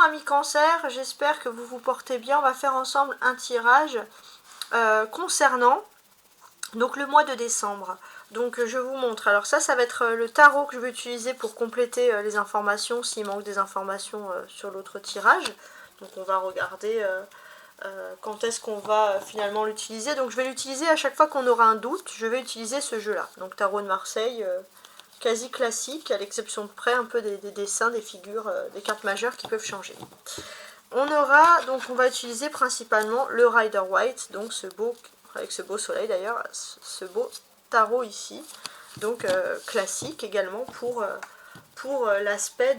amis cancer, j'espère que vous vous portez bien. On va faire ensemble un tirage concernant donc le mois de décembre. Donc je vous montre. Alors ça va être le tarot que je vais utiliser pour compléter les informations s'il manque des informations sur l'autre tirage. Donc on va regarder quand est-ce qu'on va finalement l'utiliser. Donc je vais l'utiliser à chaque fois qu'on aura un doute. Je vais utiliser ce jeu-là. Donc tarot de Marseille, quasi classique, à l'exception de près un peu des dessins, des figures, des cartes majeures qui peuvent changer. On va utiliser principalement le Rider White, donc avec ce beau soleil d'ailleurs, ce beau tarot ici, donc classique également pour l'aspect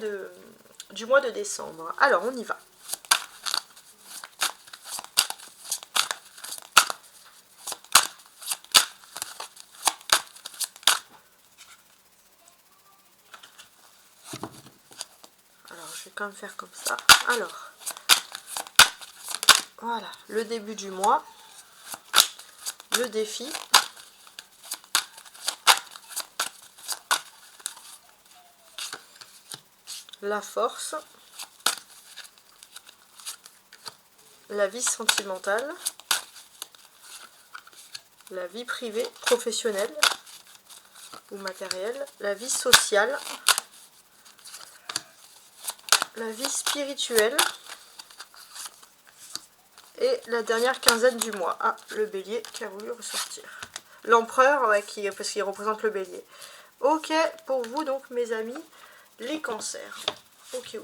du mois de décembre. Alors on y va. Alors je vais quand même faire comme ça. Alors, voilà, le début du mois, le défi, la force, la vie sentimentale, la vie privée, professionnelle ou matérielle, la vie sociale, la vie spirituelle et la dernière quinzaine du mois. Ah, le bélier qui a voulu ressortir. L'empereur, ouais, parce qu'il représente le bélier. Ok, pour vous donc mes amis, les cancers. Ok.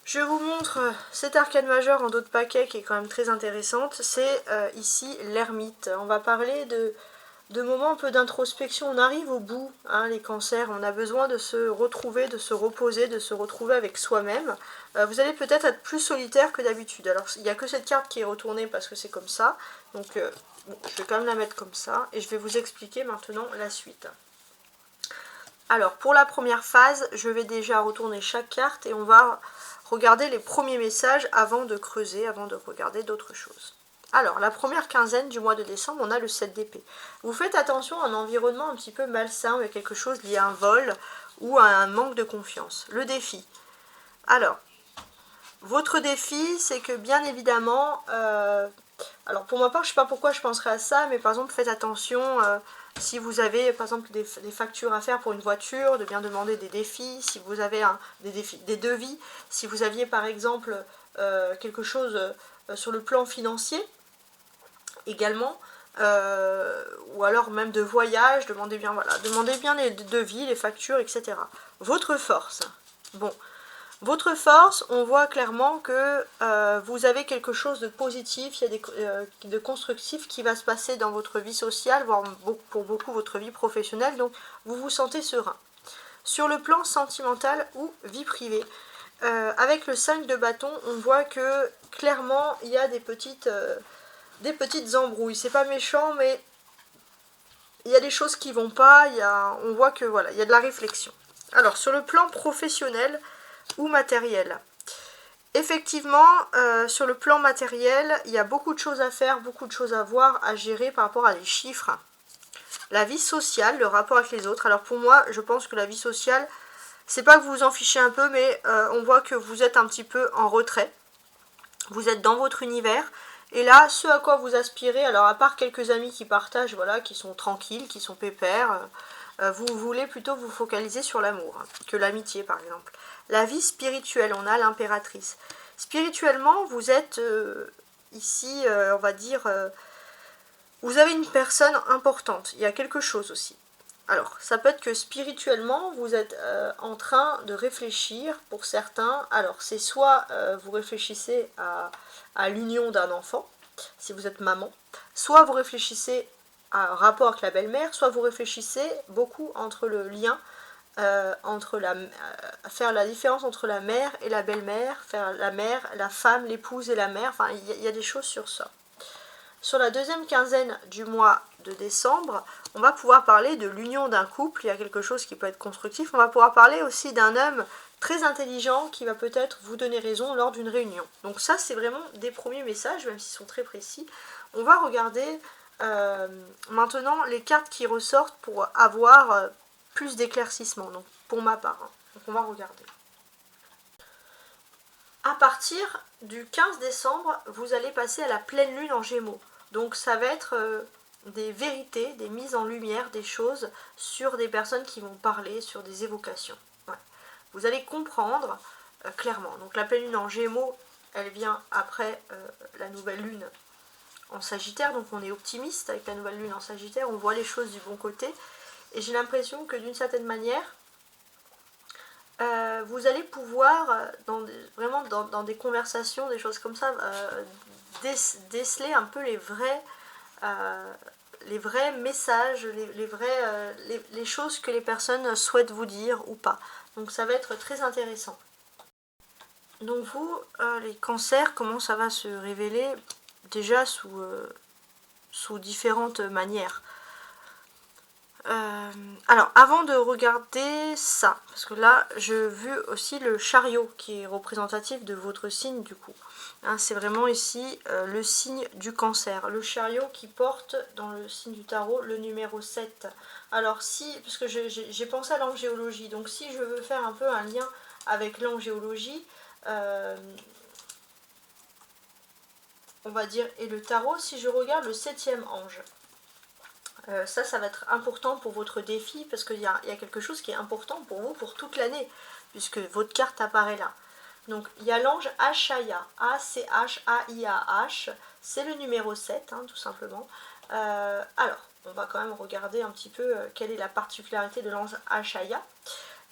Je vous montre cet arcane majeur en dos de paquet qui est quand même très intéressante. C'est ici l'ermite. On va parler de moments un peu d'introspection. On arrive au bout, hein, les cancers. On a besoin de se retrouver, de se reposer, de se retrouver avec soi-même. Vous allez peut-être être plus solitaire que d'habitude. Alors, il n'y a que cette carte qui est retournée parce que c'est comme ça. Donc, bon, je vais quand même la mettre comme ça. Et je vais vous expliquer maintenant la suite. Alors, pour la première phase, je vais déjà retourner chaque carte et on va regarder les premiers messages avant de creuser, avant de regarder d'autres choses. Alors, la première quinzaine du mois de décembre, on a le 7 d'épée. Vous faites attention à un environnement un petit peu malsain, ou à quelque chose lié à un vol ou à un manque de confiance. Le défi. Alors, votre défi, c'est que bien évidemment, alors pour ma part, je ne sais pas pourquoi je penserais à ça, mais par exemple, faites attention, si vous avez par exemple des factures à faire pour une voiture, de bien demander des défis, si vous avez des devis, si vous aviez par exemple quelque chose sur le plan financier, également, ou alors même de voyage, demandez bien les devis, les factures, etc. Votre force. Bon, votre force, on voit clairement que vous avez quelque chose de positif, il y a de constructif qui va se passer dans votre vie sociale, voire pour beaucoup votre vie professionnelle, donc vous vous sentez serein. Sur le plan sentimental ou vie privée, avec le 5 de bâton, on voit que clairement il y a des petites embrouilles. C'est pas méchant, mais il y a des choses qui vont pas, on voit que voilà, il y a de la réflexion. Alors sur le plan professionnel ou matériel, effectivement, sur le plan matériel, il y a beaucoup de choses à faire, beaucoup de choses à voir, à gérer par rapport à des chiffres. La vie sociale, le rapport avec les autres. Alors pour moi, je pense que la vie sociale, c'est pas que vous vous en fichez un peu, mais on voit que vous êtes un petit peu en retrait. Vous êtes dans votre univers. Et là, ce à quoi vous aspirez, alors à part quelques amis qui partagent, voilà, qui sont tranquilles, qui sont pépères, vous voulez plutôt vous focaliser sur l'amour, hein, que l'amitié par exemple. La vie spirituelle, on a l'impératrice. Spirituellement, vous êtes ici, on va dire, vous avez une personne importante. Il y a quelque chose aussi. Alors, ça peut être que spirituellement, vous êtes en train de réfléchir pour certains. Alors, c'est soit vous réfléchissez à l'union d'un enfant, si vous êtes maman, soit vous réfléchissez à un rapport avec la belle-mère, soit vous réfléchissez beaucoup entre le lien, faire la différence entre la mère et la belle-mère, faire la mère, la femme, l'épouse et la mère, enfin, il y a des choses sur ça. Sur la deuxième quinzaine du mois de décembre, on va pouvoir parler de l'union d'un couple, il y a quelque chose qui peut être constructif. On va pouvoir parler aussi d'un homme très intelligent qui va peut-être vous donner raison lors d'une réunion. Donc ça, c'est vraiment des premiers messages, même s'ils sont très précis. On va regarder maintenant les cartes qui ressortent pour avoir plus d'éclaircissement. Donc pour ma part, hein. Donc on va regarder. À partir du 15 décembre, vous allez passer à la pleine lune en Gémeaux. Donc ça va être des vérités, des mises en lumière, des choses sur des personnes qui vont parler, sur des évocations. Ouais. Vous allez comprendre clairement. Donc la pleine lune en Gémeaux, elle vient après la nouvelle lune en Sagittaire. Donc on est optimiste avec la nouvelle lune en Sagittaire, on voit les choses du bon côté. Et j'ai l'impression que d'une certaine manière, vous allez pouvoir, vraiment dans des conversations, des choses comme ça, déceler un peu les vrais messages, les choses que les personnes souhaitent vous dire ou pas. Donc ça va être très intéressant. Donc vous, les cancers, comment ça va se révéler? Déjà sous différentes manières. Alors, avant de regarder ça, parce que là, je vu aussi le chariot qui est représentatif de votre signe du coup. Hein, c'est vraiment ici le signe du cancer. Le chariot qui porte dans le signe du tarot le numéro 7. Alors si, parce que j'ai pensé à l'angéologie, donc si je veux faire un peu un lien avec l'angéologie, on va dire, et le tarot, si je regarde le 7e ange, ça va être important pour votre défi, parce qu'il y a quelque chose qui est important pour vous pour toute l'année, puisque votre carte apparaît là. Donc il y a l'ange Achaya, A-C-H-A-I-A-H, c'est le numéro 7, hein, tout simplement. Alors, on va quand même regarder un petit peu quelle est la particularité de l'ange Achaya,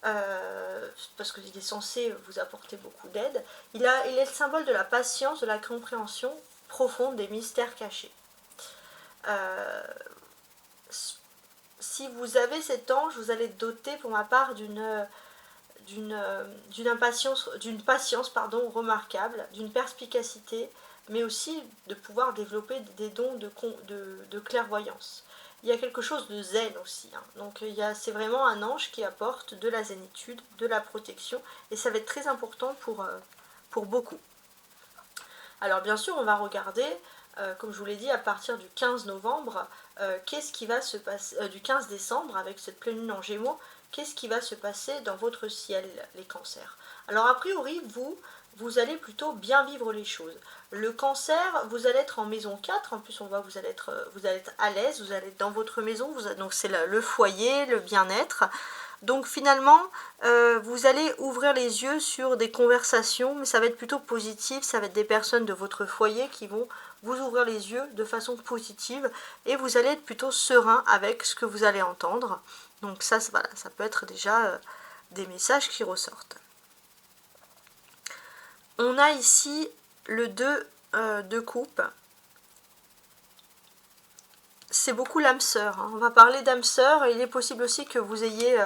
parce qu'il est censé vous apporter beaucoup d'aide. Il est le symbole de la patience, de la compréhension profonde des mystères cachés. Si vous avez cet ange, vous allez être doté pour ma part d'une patience remarquable, d'une perspicacité, mais aussi de pouvoir développer des dons de clairvoyance. Il y a quelque chose de zen aussi, hein. Donc c'est vraiment un ange qui apporte de la zénitude, de la protection, et ça va être très important pour beaucoup. Alors bien sûr, on va regarder, comme je vous l'ai dit, à partir du 15 novembre, qu'est-ce qui va se passer, du 15 décembre, avec cette pleine lune en Gémeaux, qu'est-ce qui va se passer dans votre ciel, les cancers. Alors a priori, vous allez plutôt bien vivre les choses. Le cancer, vous allez être en maison 4, en plus on voit que vous allez être à l'aise, vous allez être dans votre maison, donc c'est le foyer, le bien-être. Donc finalement, vous allez ouvrir les yeux sur des conversations, mais ça va être plutôt positif, ça va être des personnes de votre foyer qui vont vous ouvrir les yeux de façon positive, et vous allez être plutôt serein avec ce que vous allez entendre. Donc ça, voilà, ça peut être déjà des messages qui ressortent. On a ici le 2 de coupe. C'est beaucoup l'âme sœur, hein. On va parler d'âme sœur, et il est possible aussi que vous ayez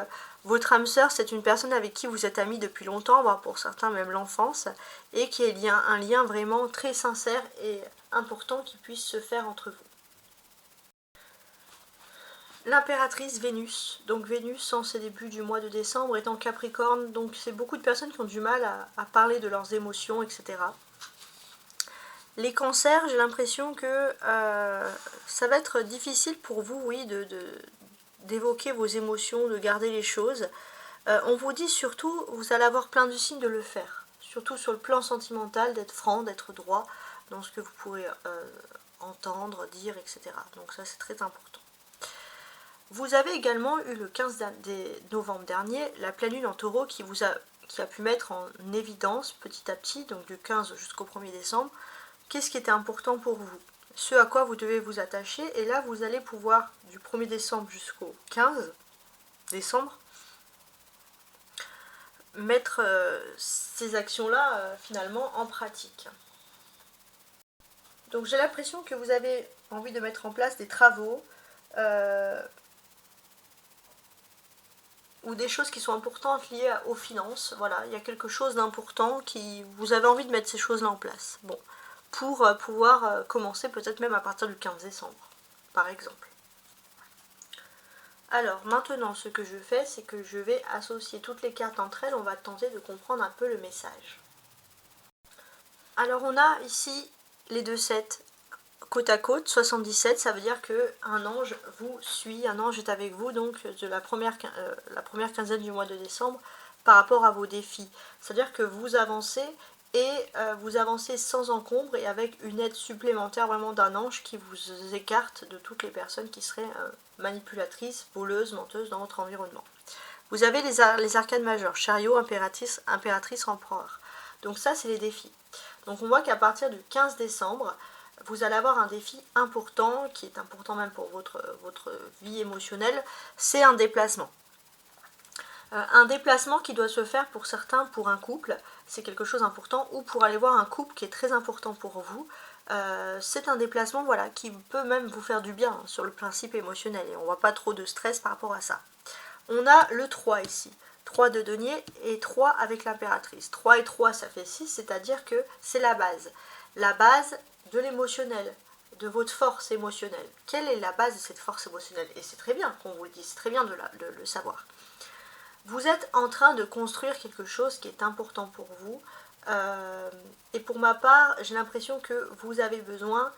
votre âme sœur, c'est une personne avec qui vous êtes amis depuis longtemps, voire pour certains même l'enfance, et qu'il y a un lien vraiment très sincère et important qui puisse se faire entre vous. L'impératrice Vénus, donc Vénus en ces débuts du mois de décembre est en Capricorne, donc c'est beaucoup de personnes qui ont du mal à parler de leurs émotions, etc. Les cancers, j'ai l'impression que ça va être difficile pour vous, oui, d'évoquer vos émotions, de garder les choses. On vous dit surtout, vous allez avoir plein de signes de le faire, surtout sur le plan sentimental, d'être franc, d'être droit dans ce que vous pourrez entendre, dire, etc. Donc ça c'est très important. Vous avez également eu le 15 novembre dernier la pleine lune en taureau qui a pu mettre en évidence petit à petit, donc du 15 jusqu'au 1er décembre, qu'est-ce qui était important pour vous, ce à quoi vous devez vous attacher, et là vous allez pouvoir du 1er décembre jusqu'au 15 décembre mettre ces actions-là finalement en pratique. Donc j'ai l'impression que vous avez envie de mettre en place des travaux ou des choses qui sont importantes liées aux finances. Voilà, il y a quelque chose d'important qui vous avez envie de mettre ces choses-là en place. Bon, pour pouvoir commencer peut-être même à partir du 15 décembre, par exemple. Alors maintenant, ce que je fais, c'est que je vais associer toutes les cartes entre elles. On va tenter de comprendre un peu le message. Alors on a ici les 2 7 côte à côte, 77, ça veut dire qu'un ange vous suit, un ange est avec vous, donc de la première quinzaine du mois de décembre, par rapport à vos défis. C'est-à-dire que vous avancez, et vous avancez sans encombre, et avec une aide supplémentaire vraiment d'un ange qui vous écarte de toutes les personnes qui seraient manipulatrices, voleuses, menteuses dans votre environnement. Vous avez les arcanes majeures, chariot, impératrice, empereur. Donc ça, c'est les défis. Donc on voit qu'à partir du 15 décembre, vous allez avoir un défi important, qui est important même pour votre vie émotionnelle, c'est un déplacement. Un déplacement qui doit se faire pour certains pour un couple, c'est quelque chose d'important, ou pour aller voir un couple qui est très important pour vous. C'est un déplacement voilà, qui peut même vous faire du bien sur le principe émotionnel, et on ne voit pas trop de stress par rapport à ça. On a le 3 ici, 3 de denier et 3 avec l'impératrice. 3 et 3 ça fait 6, c'est-à-dire que c'est la base de l'émotionnel, de votre force émotionnelle. Quelle est la base de cette force émotionnelle? Et c'est très bien qu'on vous le dise, c'est très bien de le savoir. Vous êtes en train de construire quelque chose qui est important pour vous, et pour ma part, j'ai l'impression que vous avez besoin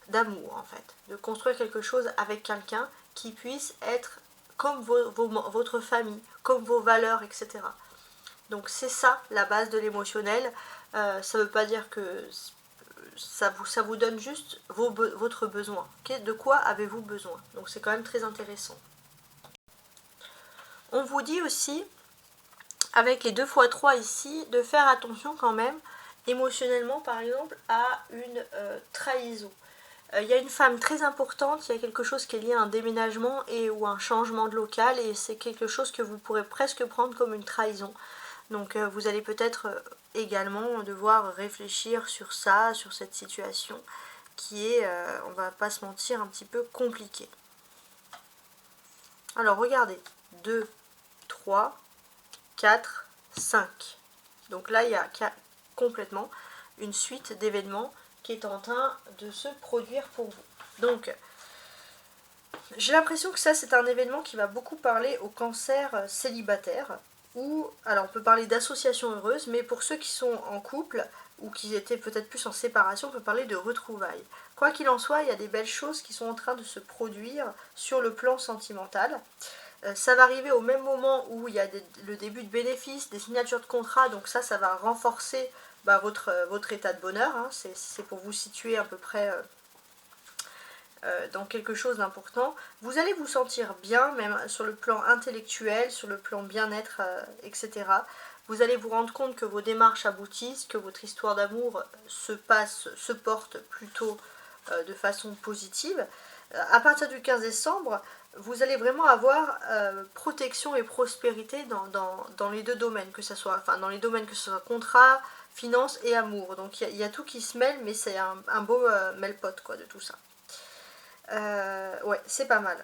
d'amour en fait, de construire quelque chose avec quelqu'un qui puisse être comme votre famille, comme vos valeurs, etc. Donc c'est ça la base de l'émotionnel. Ça ne veut pas dire que ça vous donne juste votre besoin. De quoi avez-vous besoin? Donc c'est quand même très intéressant. On vous dit aussi, avec les 2 x 3 ici, de faire attention quand même, émotionnellement par exemple, à une trahison. Il y a une femme très importante, il y a quelque chose qui est lié à un déménagement ou un changement de local, et c'est quelque chose que vous pourrez presque prendre comme une trahison. Donc vous allez peut-être également devoir réfléchir sur ça, sur cette situation qui est, on va pas se mentir, un petit peu compliquée. Alors regardez, 2, 3, 4, 5. Donc là il y a complètement une suite d'événements qui est en train de se produire pour vous. Donc, j'ai l'impression que ça, c'est un événement qui va beaucoup parler aux cancers célibataires, ou, alors on peut parler d'associations heureuses, mais pour ceux qui sont en couple, ou qui étaient peut-être plus en séparation, on peut parler de retrouvailles. Quoi qu'il en soit, il y a des belles choses qui sont en train de se produire sur le plan sentimental. Ça va arriver au même moment où il y a le début de bénéfices, des signatures de contrats, donc ça va renforcer votre état de bonheur, hein. C'est pour vous situer à peu près dans quelque chose d'important. Vous allez vous sentir bien, même sur le plan intellectuel, sur le plan bien-être, etc. Vous allez vous rendre compte que vos démarches aboutissent, que votre histoire d'amour se porte plutôt de façon positive. À partir du 15 décembre, vous allez vraiment avoir protection et prospérité dans les deux domaines, que ce soit, enfin dans les domaines que ce soit contrat, finance et amour. Donc il y a tout qui se mêle, mais c'est un beau mêle-pote quoi de tout ça. Ouais, c'est pas mal.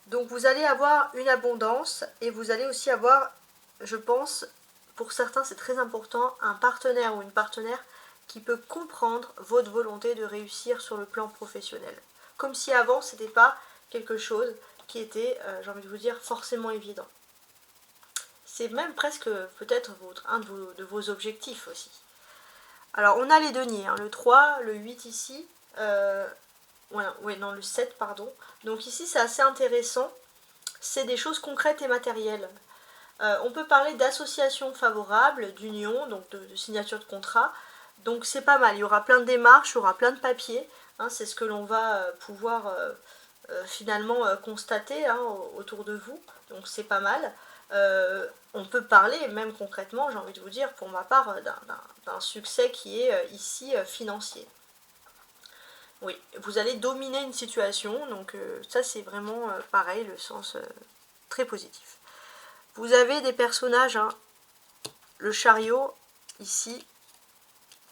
Donc vous allez avoir une abondance, et vous allez aussi avoir, je pense, pour certains c'est très important, un partenaire ou une partenaire qui peut comprendre votre volonté de réussir sur le plan professionnel. Comme si avant c'était pas quelque chose qui était, j'ai envie de vous dire, forcément évident. C'est même presque peut-être un de vos objectifs aussi. Alors on a les deniers, hein, le 3, le 8 ici, le 7 pardon. Donc ici c'est assez intéressant, c'est des choses concrètes et matérielles. On peut parler d'associations favorables, d'union, donc de signature de contrat. Donc c'est pas mal, il y aura plein de démarches, il y aura plein de papiers, hein, c'est ce que l'on va pouvoir finalement constater hein, autour de vous, donc c'est pas mal. On peut parler, même concrètement, j'ai envie de vous dire, pour ma part, d'un succès qui est ici financier. Oui, vous allez dominer une situation, donc ça c'est vraiment pareil, le sens très positif. Vous avez des personnages, hein, le chariot, ici,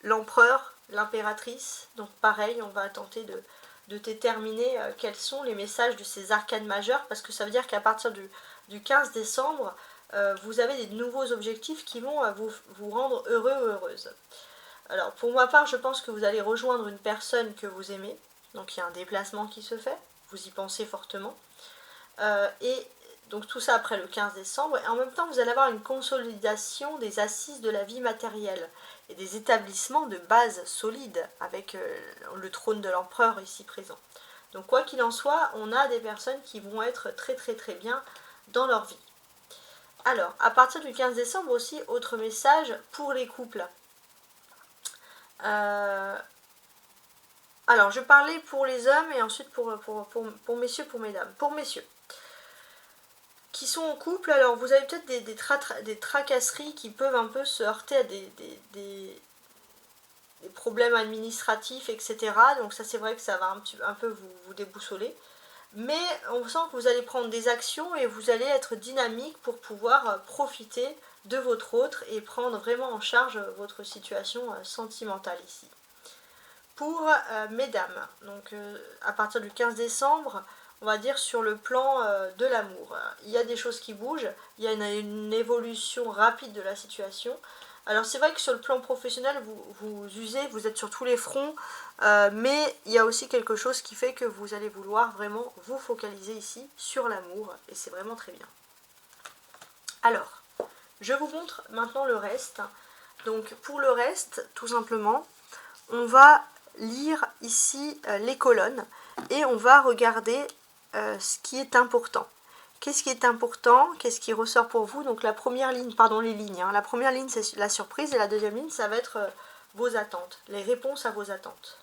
l'empereur, l'impératrice, donc pareil, on va tenter de déterminer quels sont les messages de ces arcanes majeures, parce que ça veut dire qu'à partir du 15 décembre, vous avez des nouveaux objectifs qui vont vous rendre heureux ou heureuse. Alors pour ma part, je pense que vous allez rejoindre une personne que vous aimez, donc il y a un déplacement qui se fait, vous y pensez fortement, et Donc tout ça après le 15 décembre. Et en même temps, vous allez avoir une consolidation des assises de la vie matérielle et des établissements de base solides avec le trône de l'empereur ici présent. Donc quoi qu'il en soit, on a des personnes qui vont être très très très bien dans leur vie. Alors, à partir du 15 décembre aussi, autre message pour les couples. Alors, je parlais pour les hommes et ensuite pour messieurs, pour mesdames. Pour messieurs qui sont en couple, alors vous avez peut-être des tracasseries qui peuvent un peu se heurter à des problèmes administratifs, etc. Donc ça, c'est vrai que ça va un peu vous déboussoler. Mais on sent que vous allez prendre des actions et vous allez être dynamique pour pouvoir profiter de votre autre et prendre vraiment en charge votre situation sentimentale ici. Pour mesdames, donc à partir du 15 décembre, on va dire sur le plan de l'amour. Il y a des choses qui bougent, il y a une évolution rapide de la situation. Alors c'est vrai que sur le plan professionnel, vous usez, vous êtes sur tous les fronts, mais il y a aussi quelque chose qui fait que vous allez vouloir vraiment vous focaliser ici sur l'amour, et c'est vraiment très bien. Alors, je vous montre maintenant le reste. Donc pour le reste, tout simplement, on va lire ici les colonnes et on va regarder ce qui est important. Qu'est-ce qui est important? Qu'est-ce qui ressort pour vous? Donc la première ligne, pardon, les lignes. La première ligne, c'est la surprise et la deuxième ligne, ça va être vos attentes, les réponses à vos attentes.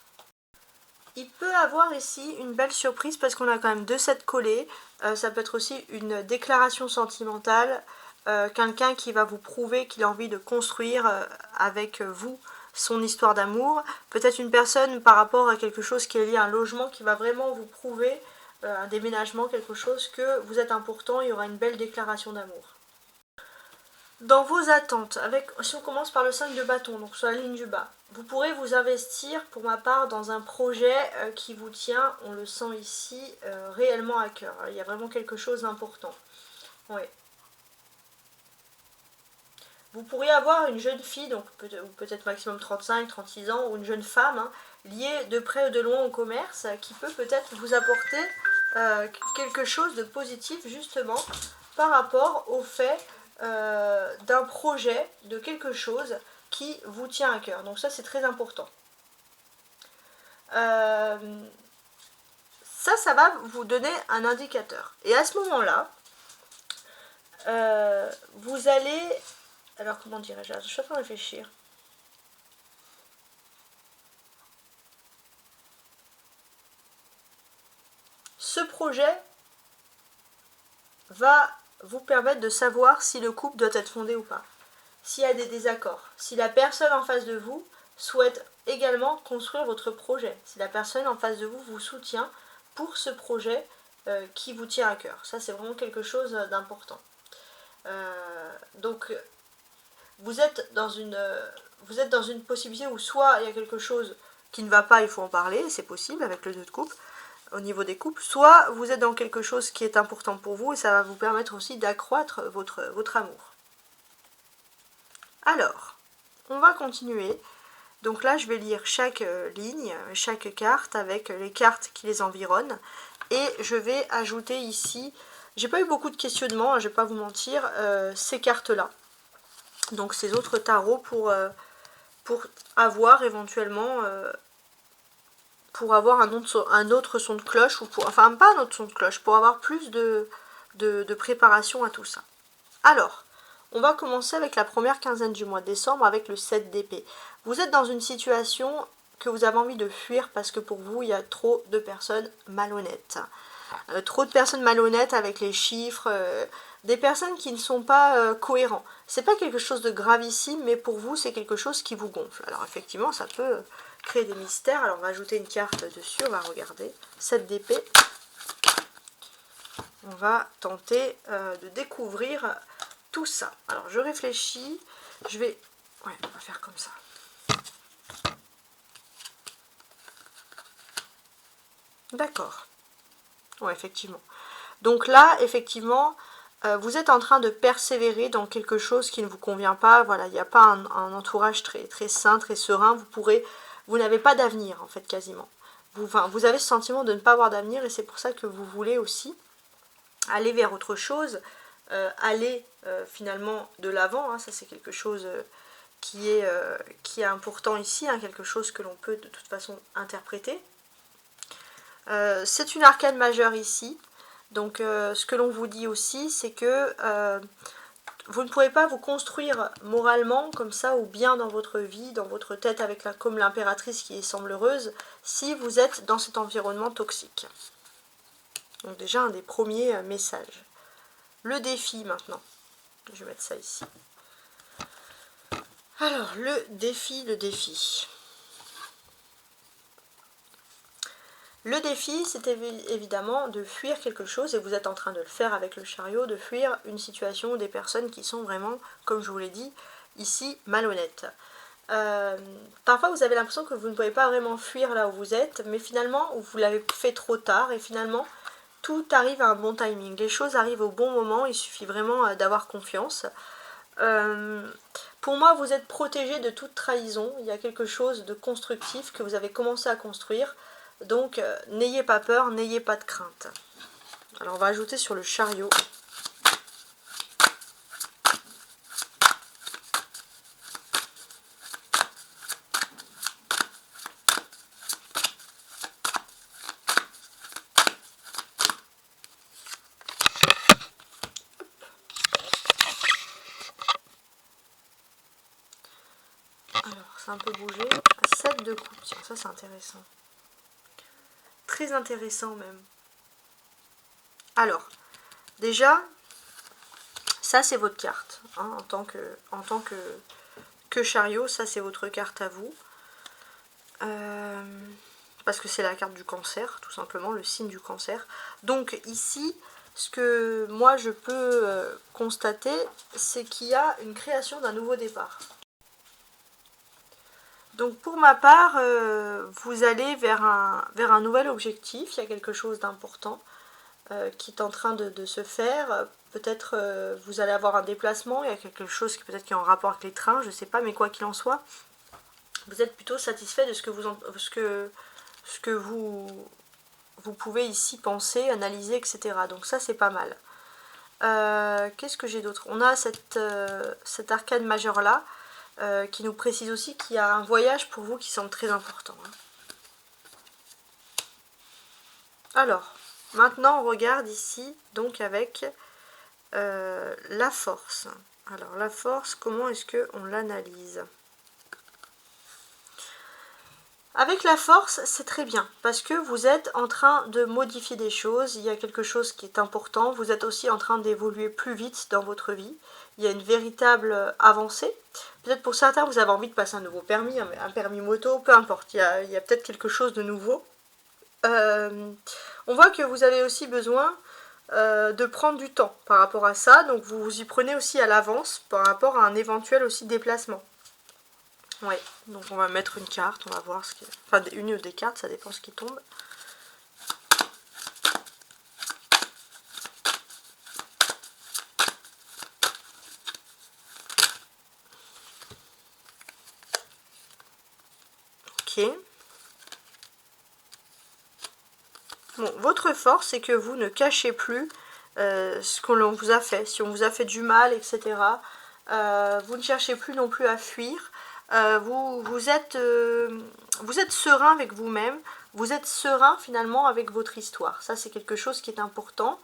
Il peut avoir ici une belle surprise parce qu'on a quand même 2 sets collés. Ça peut être aussi une déclaration sentimentale, quelqu'un qui va vous prouver qu'il a envie de construire avec vous son histoire d'amour. Peut-être une personne par rapport à quelque chose qui est lié à un logement qui va vraiment vous prouver un déménagement, quelque chose que vous êtes important, il y aura une belle déclaration d'amour. Dans vos attentes, si on commence par le 5 de bâton, donc sur la ligne du bas, vous pourrez vous investir pour ma part dans un projet qui vous tient, on le sent ici, réellement à cœur. Il y a vraiment quelque chose d'important. Oui. Vous pourriez avoir une jeune fille, donc peut-être maximum 35-36 ans, ou une jeune femme, liée de près ou de loin au commerce, qui peut peut-être vous apporter quelque chose de positif justement par rapport au fait d'un projet, de quelque chose qui vous tient à cœur. Donc ça, c'est très important. Ça va vous donner un indicateur. Et à ce moment-là, vous allez... Alors, comment dirais-je? Je suis en train de réfléchir. Ce projet va vous permettre de savoir si le couple doit être fondé ou pas. S'il y a des désaccords. Si la personne en face de vous souhaite également construire votre projet. Si la personne en face de vous vous soutient pour ce projet qui vous tient à cœur. Ça, c'est vraiment quelque chose d'important. Donc... Vous êtes dans une possibilité où soit il y a quelque chose qui ne va pas, il faut en parler, c'est possible avec le 2 de coupe, au niveau des couples, soit vous êtes dans quelque chose qui est important pour vous et ça va vous permettre aussi d'accroître votre amour. Alors, on va continuer. Donc là, je vais lire chaque ligne, chaque carte avec les cartes qui les environnent et je vais ajouter ici, j'ai pas eu beaucoup de questionnements, je vais pas vous mentir, ces cartes-là. Donc ces autres tarots pour avoir éventuellement pour avoir un autre son de cloche, ou enfin pas un autre son de cloche, pour avoir plus de préparation à tout ça. Alors, on va commencer avec la première quinzaine du mois de décembre avec le 7 d'épée. Vous êtes dans une situation que vous avez envie de fuir parce que pour vous, il y a trop de personnes malhonnêtes. Trop de personnes malhonnêtes avec les chiffres, des personnes qui ne sont pas cohérents. C'est pas quelque chose de gravissime, mais pour vous, c'est quelque chose qui vous gonfle. Alors effectivement, ça peut créer des mystères. Alors on va ajouter une carte dessus, on va regarder. 7 d'épée. On va tenter de découvrir tout ça. Alors je réfléchis, je vais... Ouais, on va faire comme ça. D'accord. Ouais, effectivement. Donc là, effectivement, vous êtes en train de persévérer dans quelque chose qui ne vous convient pas. Voilà, il n'y a pas un entourage très sain, très serein. Vous n'avez pas d'avenir, en fait, quasiment. Vous avez ce sentiment de ne pas avoir d'avenir et c'est pour ça que vous voulez aussi aller vers autre chose, aller finalement de l'avant, hein, ça c'est quelque chose qui est important ici, hein, quelque chose que l'on peut de toute façon interpréter. C'est une arcane majeure ici, donc ce que l'on vous dit aussi, c'est que vous ne pouvez pas vous construire moralement comme ça ou bien dans votre vie, dans votre tête avec comme l'impératrice qui semble heureuse, si vous êtes dans cet environnement toxique. Donc déjà un des premiers messages. Le défi maintenant. Je vais mettre ça ici. Alors le défi. Le défi, c'est évidemment de fuir quelque chose, et vous êtes en train de le faire avec le chariot, de fuir une situation ou des personnes qui sont vraiment, comme je vous l'ai dit, ici, malhonnêtes. Parfois, vous avez l'impression que vous ne pouvez pas vraiment fuir là où vous êtes, mais finalement, vous l'avez fait trop tard, et finalement, tout arrive à un bon timing. Les choses arrivent au bon moment, il suffit vraiment d'avoir confiance. Pour moi, vous êtes protégé de toute trahison, il y a quelque chose de constructif que vous avez commencé à construire. Donc, n'ayez pas peur, n'ayez pas de crainte. Alors, on va ajouter sur le chariot. Alors, c'est un peu bougé. 7 de coupe, tiens, ça c'est intéressant. Très intéressant même. Alors, déjà, ça c'est votre carte, hein, en tant que chariot, ça c'est votre carte à vous. Parce que c'est la carte du cancer, tout simplement, le signe du cancer. Donc ici, ce que moi je peux constater, c'est qu'il y a une création d'un nouveau départ. Donc pour ma part, vous allez vers un nouvel objectif, il y a quelque chose d'important qui est en train de se faire. Peut-être vous allez avoir un déplacement, il y a quelque chose qui peut-être qui est en rapport avec les trains, je ne sais pas, mais quoi qu'il en soit, vous êtes plutôt satisfait de ce que vous pouvez ici penser, analyser, etc. Donc ça c'est pas mal. Qu'est-ce que j'ai d'autre? On a cette arcane majeure là, qui nous précise aussi qu'il y a un voyage pour vous qui semble très important. Alors, maintenant on regarde ici, donc avec la force. Alors la force, comment est-ce qu'on l'analyse? Avec la force, c'est très bien, parce que vous êtes en train de modifier des choses, il y a quelque chose qui est important, vous êtes aussi en train d'évoluer plus vite dans votre vie, il y a une véritable avancée. Peut-être pour certains, vous avez envie de passer un nouveau permis, un permis moto, peu importe, il y a peut-être quelque chose de nouveau. On voit que vous avez aussi besoin de prendre du temps par rapport à ça, donc vous vous y prenez aussi à l'avance par rapport à un éventuel aussi déplacement. Ouais, donc on va mettre une carte, on va voir ce qui... Enfin, une ou des cartes, ça dépend ce qui tombe. Ok. Bon, votre force, c'est que vous ne cachez plus ce que l'on vous a fait. Si on vous a fait du mal, etc., vous ne cherchez plus non plus à fuir. Vous êtes serein avec vous-même, vous êtes serein finalement avec votre histoire. Ça c'est quelque chose qui est important.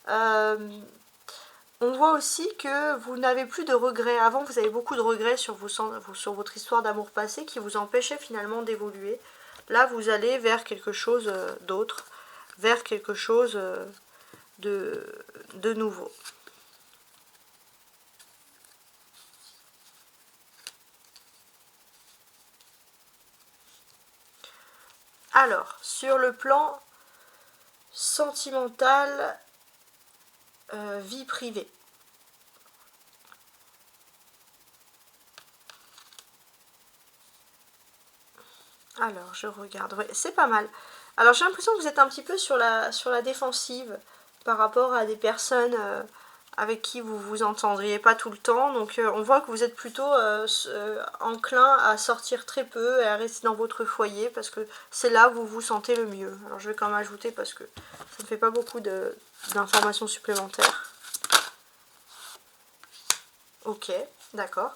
On voit aussi que vous n'avez plus de regrets. Avant vous avez beaucoup de regrets sur votre histoire d'amour passé qui vous empêchait finalement d'évoluer. Là vous allez vers quelque chose d'autre, vers quelque chose de nouveau. Alors, sur le plan sentimental, vie privée. Alors, je regarde. Ouais, c'est pas mal. Alors, j'ai l'impression que vous êtes un petit peu sur la défensive par rapport à des personnes avec qui vous vous entendriez pas tout le temps. Donc on voit que vous êtes plutôt enclin à sortir très peu et à rester dans votre foyer parce que c'est là où vous vous sentez le mieux. Alors je vais quand même ajouter parce que ça ne fait pas beaucoup d'informations supplémentaires. Ok, d'accord.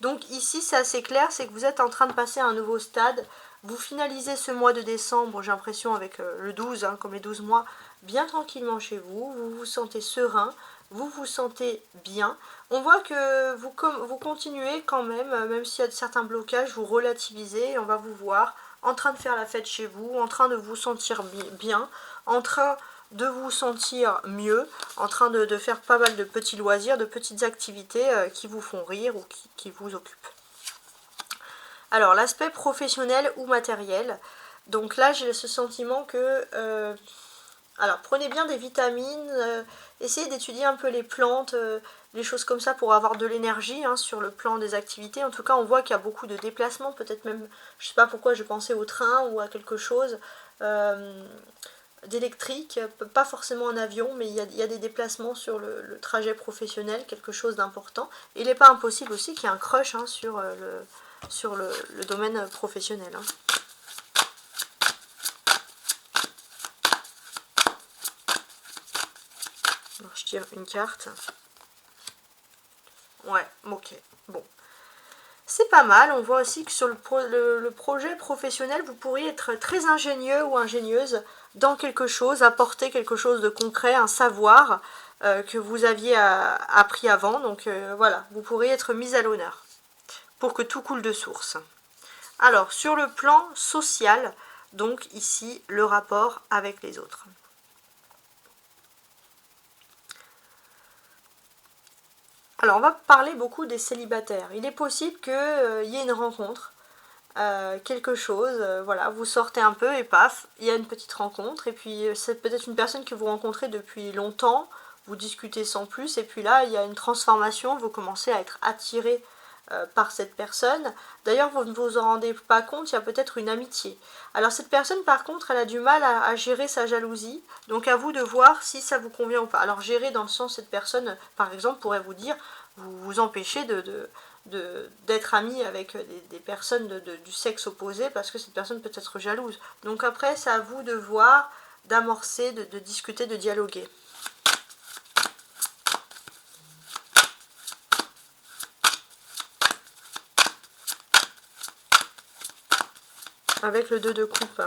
Donc ici c'est assez clair, c'est que vous êtes en train de passer à un nouveau stade. Vous finalisez ce mois de décembre, j'ai l'impression avec le 12, hein, comme les 12 mois, bien tranquillement chez vous. Vous vous sentez serein, vous vous sentez bien. On voit que vous continuez quand même s'il y a certains blocages, vous relativisez et on va vous voir en train de faire la fête chez vous, en train de vous sentir bien, en train de vous sentir mieux, en train de faire pas mal de petits loisirs, de petites activités qui vous font rire ou qui vous occupent. Alors, l'aspect professionnel ou matériel. Donc là, j'ai ce sentiment que... alors, prenez bien des vitamines, essayez d'étudier un peu les plantes, les choses comme ça pour avoir de l'énergie hein, sur le plan des activités. En tout cas, on voit qu'il y a beaucoup de déplacements, peut-être même, je sais pas pourquoi je pensais au train ou à quelque chose d'électrique, pas forcément en avion, mais il y a des déplacements sur le trajet professionnel, quelque chose d'important. Il n'est pas impossible aussi qu'il y ait un crush hein, sur le domaine professionnel. Hein. Alors, je tire une carte. Ouais, ok. Bon. C'est pas mal. On voit aussi que sur le projet professionnel, vous pourriez être très ingénieux ou ingénieuse dans quelque chose, apporter quelque chose de concret, un savoir que vous aviez appris avant. Donc voilà, vous pourriez être mise à l'honneur pour que tout coule de source. Alors, sur le plan social, donc ici, le rapport avec les autres. Alors, on va parler beaucoup des célibataires. Il est possible qu'il y ait une rencontre, quelque chose, voilà, vous sortez un peu et paf, il y a une petite rencontre. Et puis, c'est peut-être une personne que vous rencontrez depuis longtemps, vous discutez sans plus, et puis là, il y a une transformation, vous commencez à être attiré par cette personne. D'ailleurs, vous ne vous en rendez pas compte, il y a peut-être une amitié. Alors cette personne, par contre, elle a du mal à gérer sa jalousie, donc à vous de voir si ça vous convient ou pas. Alors gérer dans le sens, cette personne, par exemple, pourrait vous dire, vous empêcher d'être ami avec des personnes du sexe opposé, parce que cette personne peut être jalouse. Donc après, c'est à vous de voir, d'amorcer, de discuter, de dialoguer. Avec le 2 de coupe.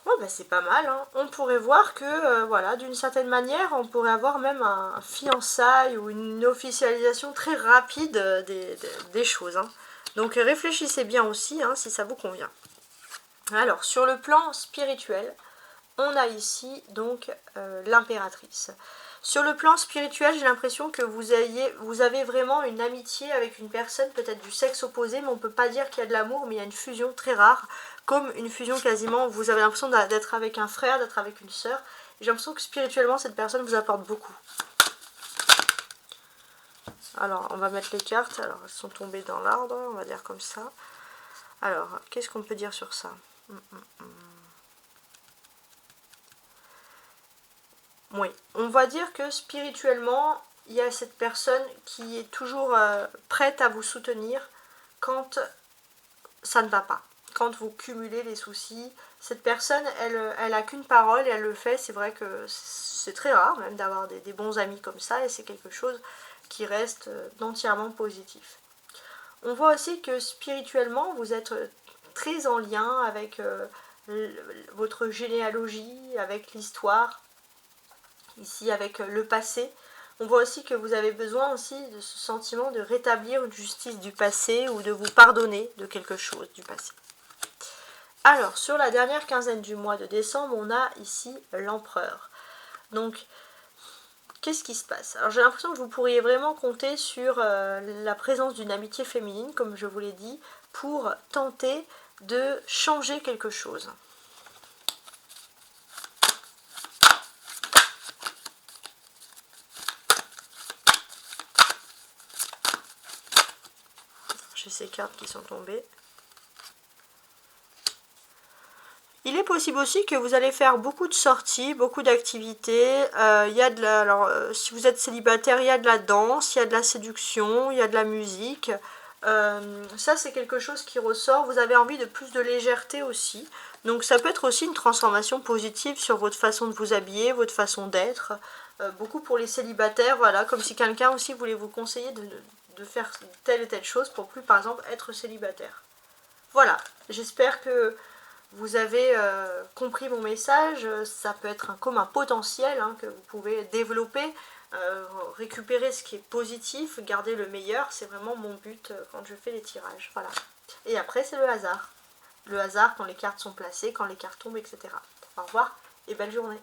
Oh bah c'est pas mal, hein. On pourrait voir que, voilà, d'une certaine manière, on pourrait avoir même un fiançailles ou une officialisation très rapide des choses. Hein. Donc réfléchissez bien aussi hein, si ça vous convient. Alors, sur le plan spirituel, on a ici donc l'impératrice. Sur le plan spirituel, j'ai l'impression que vous avez vraiment une amitié avec une personne peut-être du sexe opposé, mais on ne peut pas dire qu'il y a de l'amour, mais il y a une fusion très rare, comme une fusion quasiment, vous avez l'impression d'être avec un frère, d'être avec une sœur. J'ai l'impression que spirituellement, cette personne vous apporte beaucoup. Alors, on va mettre les cartes. Alors, elles sont tombées dans l'arbre, on va dire comme ça. Alors, qu'est-ce qu'on peut dire sur ça ? Oui, on va dire que spirituellement, il y a cette personne qui est toujours prête à vous soutenir quand ça ne va pas. Quand vous cumulez les soucis, cette personne, elle a qu'une parole et elle le fait. C'est vrai que c'est très rare même d'avoir des bons amis comme ça et c'est quelque chose qui reste entièrement positif. On voit aussi que spirituellement, vous êtes très en lien avec votre généalogie, avec l'histoire, ici avec le passé. On voit aussi que vous avez besoin aussi de ce sentiment de rétablir une justice du passé ou de vous pardonner de quelque chose du passé. Alors, sur la dernière quinzaine du mois de décembre, on a ici l'empereur. Donc, qu'est-ce qui se passe? Alors, j'ai l'impression que vous pourriez vraiment compter sur la présence d'une amitié féminine, comme je vous l'ai dit, pour tenter de changer quelque chose. J'ai ces cartes qui sont tombées. Il est possible aussi que vous allez faire beaucoup de sorties, beaucoup d'activités. Il y a de la, alors, si vous êtes célibataire, il y a de la danse, il y a de la séduction, il y a de la musique. Ça, c'est quelque chose qui ressort. Vous avez envie de plus de légèreté aussi. Donc ça peut être aussi une transformation positive sur votre façon de vous habiller, votre façon d'être. Beaucoup pour les célibataires, voilà, comme si quelqu'un aussi voulait vous conseiller de faire telle et telle chose pour plus, par exemple, être célibataire. Voilà, j'espère que vous avez compris mon message. Ça peut être un commun potentiel hein, que vous pouvez développer, récupérer ce qui est positif, garder le meilleur. C'est vraiment mon but quand je fais les tirages. Voilà. Et après, c'est le hasard. Le hasard quand les cartes sont placées, quand les cartes tombent, etc. Au revoir et belle journée.